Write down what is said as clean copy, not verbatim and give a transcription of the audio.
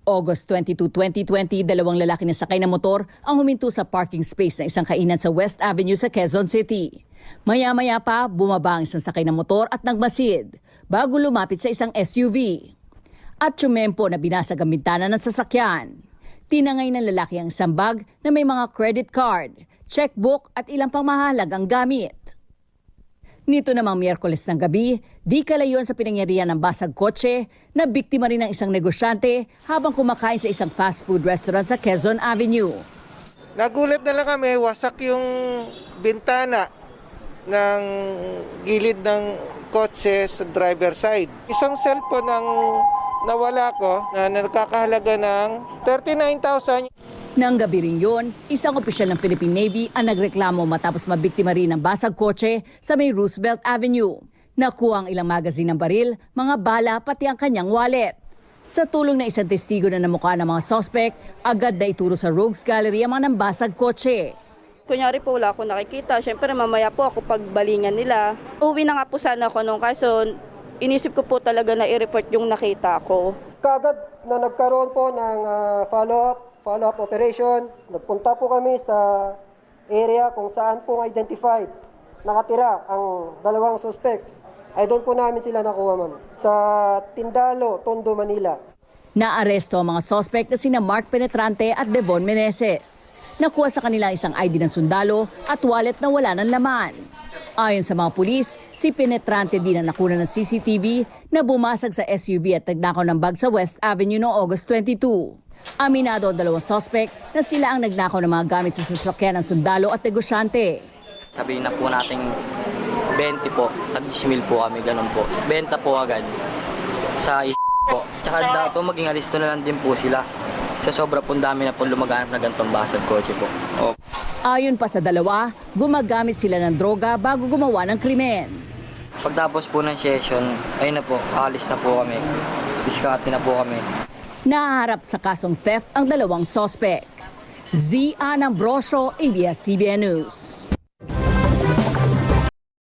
August 22, 2020, dalawang lalaki na sakay ng motor ang huminto sa parking space ng isang kainan sa West Avenue sa Quezon City. Maya-maya pa, bumaba ang isang sakay ng motor at nagmasid bago lumapit sa isang SUV. At tsumempo na binasag ang bintana ng sasakyan. Tinangay ng lalaki ang isang bag na may mga credit card, checkbook at ilang pang mahalagang gamit. Nito namang Miyerkules ng gabi, di kalayon sa pinangyarihan ng basag kotse na biktima rin ng isang negosyante habang kumakain sa isang fast food restaurant sa Quezon Avenue. Nagulat na lang kami, wasak yung bintana ng gilid ng kotse sa driver side. Isang cellphone ang nawala ko na nagkakahalaga ng 39,000. Nang gabi rin yun, isang opisyal ng Philippine Navy ang nagreklamo matapos mabiktima rin ng basag kotse sa may Roosevelt Avenue. Nakuha ang ilang magazine ng baril, mga bala pati ang kanyang wallet. Sa tulong ng isang testigo na namukha ng mga suspect, agad na ituro sa Rogues Gallery ang mga nambasag kotse. Kunyari po wala akong nakikita. Siyempre mamaya po ako pagbalingan nila. Uwi na nga po sana ako nung kaso inisip ko po talaga na i-report yung nakita ko. Kaagad na nagkaroon po ng follow-up operation, nagpunta po kami sa area kung saan po identified nakatira ang dalawang suspects. Ay doon po namin sila nakuha, ma'am. Sa Tindalo, Tondo, Manila. Naaresto ang mga suspect na sina Mark Penetrante at Devon Meneses. Nakuha sa kanila isang ID ng sundalo at wallet na wala ng laman. Ayon sa mga pulis, si Penetrante din ang nakuna ng CCTV na bumasag sa SUV at nagnakaw ng bag sa West Avenue noong August 22. Aminado ang dalawang suspect na sila ang nagnakaw ng mga gamit sa sasakyan ng sundalo at negosyante. Sabihin na po natin 20 po, tag-10,000 po kami, ganun po. Benta po agad sa po. Tsaka dapat po maging alisto na lang din po sila. Sa sobra pong dami na po lumaganap na ganitong basag kotse po. Ayon pa sa dalawa, gumagamit sila ng droga bago gumawa ng krimen. Pagtapos po ng session, ayun na po, alis na po kami. Diskarte na po kami. Nahaharap sa kasong theft ang dalawang suspect. Zian Ambrosio, ABS-CBN News.